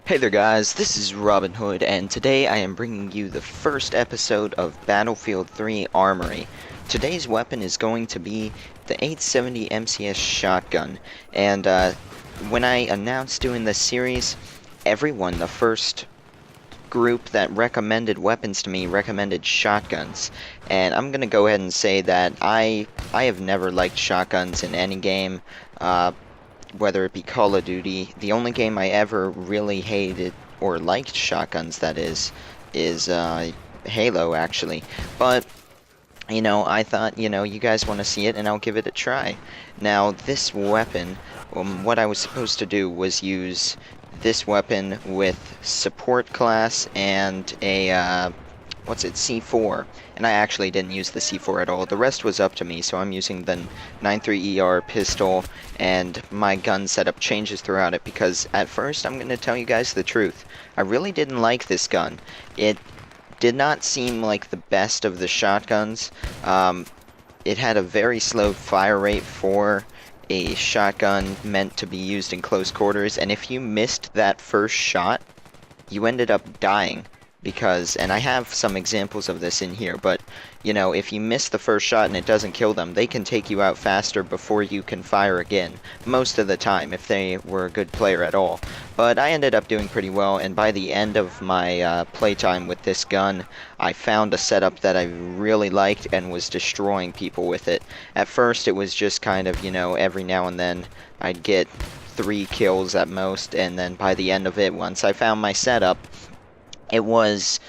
Hey there guys, this is Robin Hood, and today I am bringing you the first episode of Battlefield 3 Armory. Today's weapon is going to be the 870 MCS shotgun, and when I announced doing this series, everyone, the first group that recommended weapons to me recommended shotguns, and I'm gonna go ahead and say that I have never liked shotguns in any game. Whether it be Call of Duty. The only game I ever really hated or liked shotguns, that is Halo, actually. But, I thought, you guys want to see it, and I'll give it a try. Now, this weapon, what I was supposed to do was use this weapon with support class and a, C4. And I actually didn't use the C4 at all. The rest was up to me, so I'm using the 93ER pistol, and my gun setup changes throughout it because at first, I'm going to tell you guys the truth. I really didn't like this gun. It did not seem like the best of the shotguns. It had a very slow fire rate for a shotgun meant to be used in close quarters, and if you missed that first shot, you ended up dying. Because, and I have some examples of this in here, but, if you miss the first shot and it doesn't kill them, they can take you out faster before you can fire again, most of the time, if they were a good player at all. But I ended up doing pretty well, and by the end of my playtime with this gun, I found a setup that I really liked and was destroying people with it. At first, it was just kind of, every now and then I'd get 3 kills at most, and then by the end of it, once I found my setup, it was,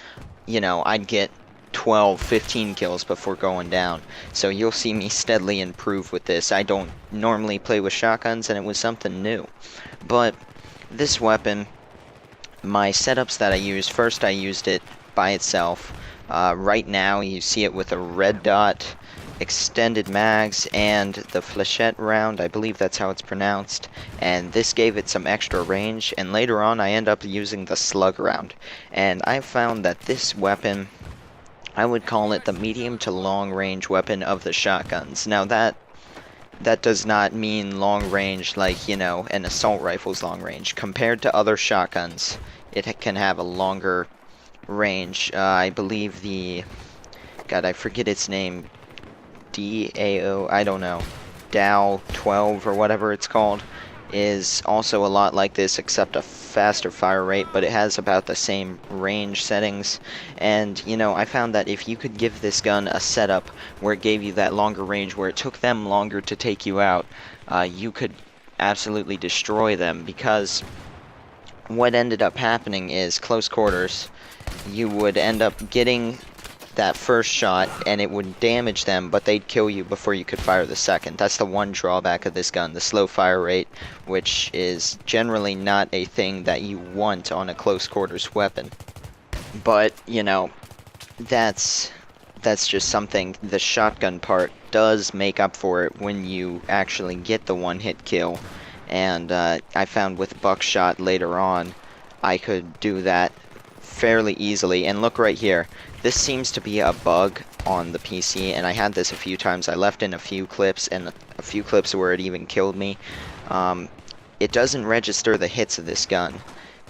I'd get 12, 15 kills before going down. So you'll see me steadily improve with this. I don't normally play with shotguns, and it was something new. But this weapon, my setups that I used, first I used it by itself. Right now you see it with a red dot, extended mags, and the flechette round, I believe that's how it's pronounced, and this gave it some extra range, and later on I end up using the slug round, and I found that this weapon, I would call it the medium to long range weapon of the shotguns. Now that does not mean long range like, an assault rifle's long range. Compared to other shotguns, it can have a longer range. I believe God, I forget its name, DAO, I don't know, DAO 12 or whatever it's called, is also a lot like this except a faster fire rate, but it has about the same range settings. And I found that if you could give this gun a setup where it gave you that longer range, where it took them longer to take you out, you could absolutely destroy them, because what ended up happening is close quarters, you would end up getting that first shot and it would damage them, but they'd kill you before you could fire the second. That's the one drawback of this gun, the slow fire rate, which is generally not a thing that you want on a close quarters weapon. But, that's just something the shotgun part does make up for it when you actually get the one-hit kill. And I found with buckshot later on, I could do that fairly easily. And look right here, this seems to be a bug on the PC, and I had this a few times. I left in a few clips, and a few clips where it even killed me. It doesn't register the hits of this gun,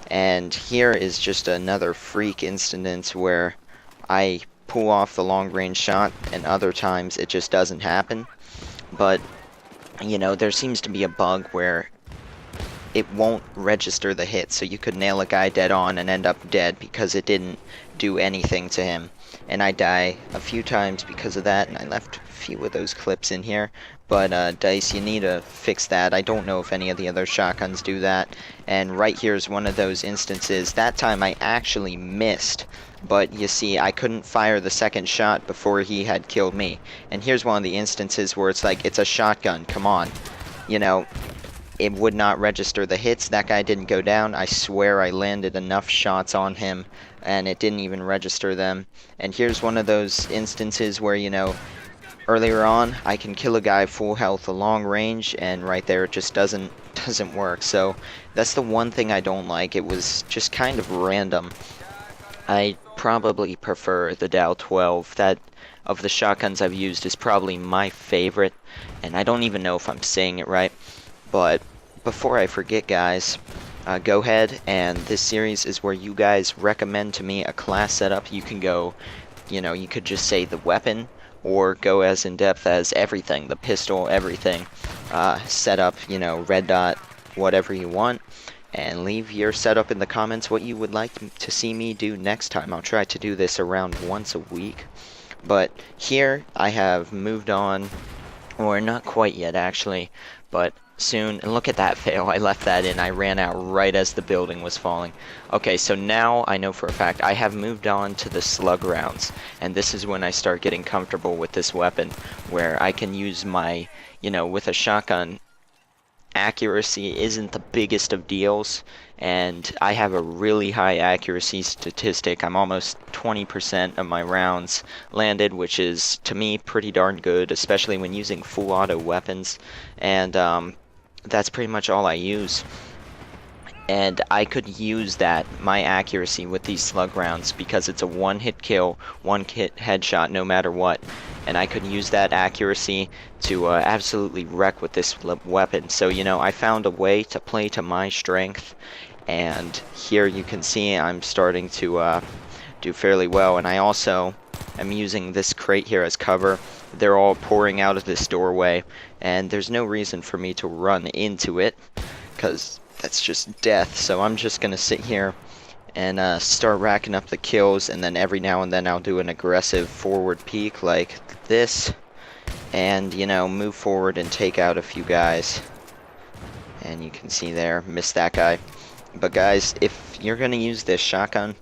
and here is just another freak instance where I pull off the long range shot, and other times it just doesn't happen. But there seems to be a bug where it won't register the hit, so you could nail a guy dead on and end up dead because it didn't do anything to him. And I die a few times because of that, and I left a few of those clips in here. But DICE, you need to fix that. I don't know if any of the other shotguns do that. And right here is one of those instances. That time I actually missed, but you see, I couldn't fire the second shot before he had killed me. And here's one of the instances where it's like, it's a shotgun, come on. It would not register the hits. That guy didn't go down. I swear I landed enough shots on him, and it didn't even register them. And here's one of those instances where, earlier on, I can kill a guy full health, a long range, and right there it just doesn't work. So that's the one thing I don't like. It was just kind of random. I probably prefer the DAO 12. That, of the shotguns I've used, is probably my favorite, and I don't even know if I'm saying it right. But before I forget, guys, go ahead, and this series is where you guys recommend to me a class setup. You can go, you could just say the weapon, or go as in-depth as everything, the pistol, everything. Setup, red dot, whatever you want. And leave your setup in the comments what you would like to see me do next time. I'll try to do this around once a week. But here I have moved on, or not quite yet actually, but soon. And look at that fail. I left that in. I ran out right as the building was falling. Okay, so now I know for a fact I have moved on to the slug rounds. And this is when I start getting comfortable with this weapon, where I can use my, with a shotgun, accuracy isn't the biggest of deals, and I have a really high accuracy statistic. I'm almost 20% of my rounds landed, which is to me pretty darn good, especially when using full auto weapons. And that's pretty much all I use. And I could use my accuracy with these slug rounds, because it's a one-hit kill, one-hit headshot no matter what. And I could use that accuracy to absolutely wreck with this weapon. So, I found a way to play to my strength, and here you can see I'm starting to do fairly well. And I also am using this crate here as cover. They're all pouring out of this doorway, and there's no reason for me to run into it, because that's just death. So I'm just gonna sit here and start racking up the kills, and then every now and then I'll do an aggressive forward peek like this, and move forward and take out a few guys. And you can see there, missed that guy. But guys, if you're gonna use this shotgun,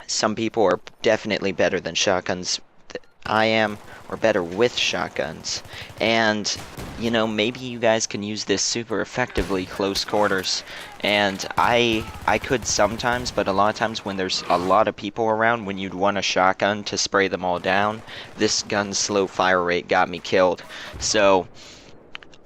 some people are definitely better than shotguns. I am, or better with shotguns. And maybe you guys can use this super effectively close quarters. And I could sometimes, but a lot of times when there's a lot of people around, when you'd want a shotgun to spray them all down, this gun's slow fire rate got me killed. So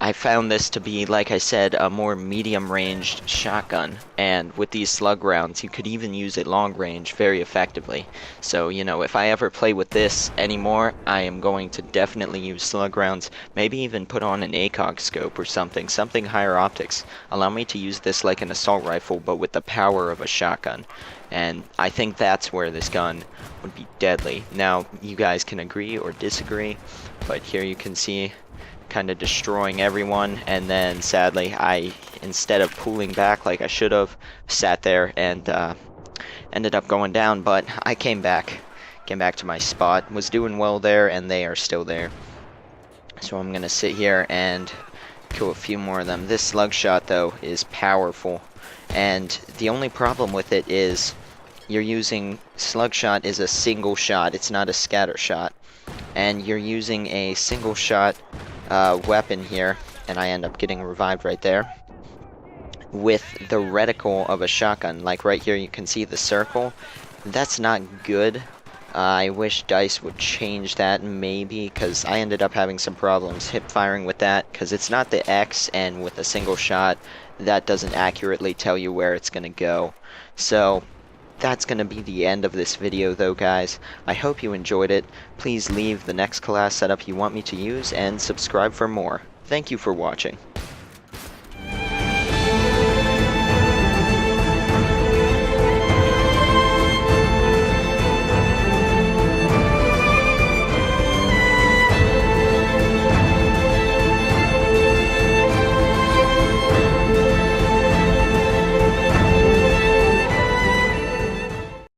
I found this to be, like I said, a more medium-ranged shotgun, and with these slug rounds, you could even use it long range very effectively. So, if I ever play with this anymore, I am going to definitely use slug rounds, maybe even put on an ACOG scope or something higher optics. Allow me to use this like an assault rifle, but with the power of a shotgun. And I think that's where this gun would be deadly. Now, you guys can agree or disagree, but here you can see kind of destroying everyone, and then sadly instead of pulling back like I should have, sat there and ended up going down. But I came back to my spot, was doing well there, and they are still there. So I'm gonna sit here and kill a few more of them. This slug shot though is powerful, and the only problem with it is you're using slug shot is a single shot, it's not a scatter shot, and you're using a single shot weapon here, and I end up getting revived right there, with the reticle of a shotgun. Like right here you can see the circle. That's not good. I wish DICE would change that maybe, because I ended up having some problems hip firing with that, because it's not the X, and with a single shot that doesn't accurately tell you where it's gonna go. So that's going to be the end of this video though, guys. I hope you enjoyed it. Please leave the next class setup you want me to use, and subscribe for more. Thank you for watching.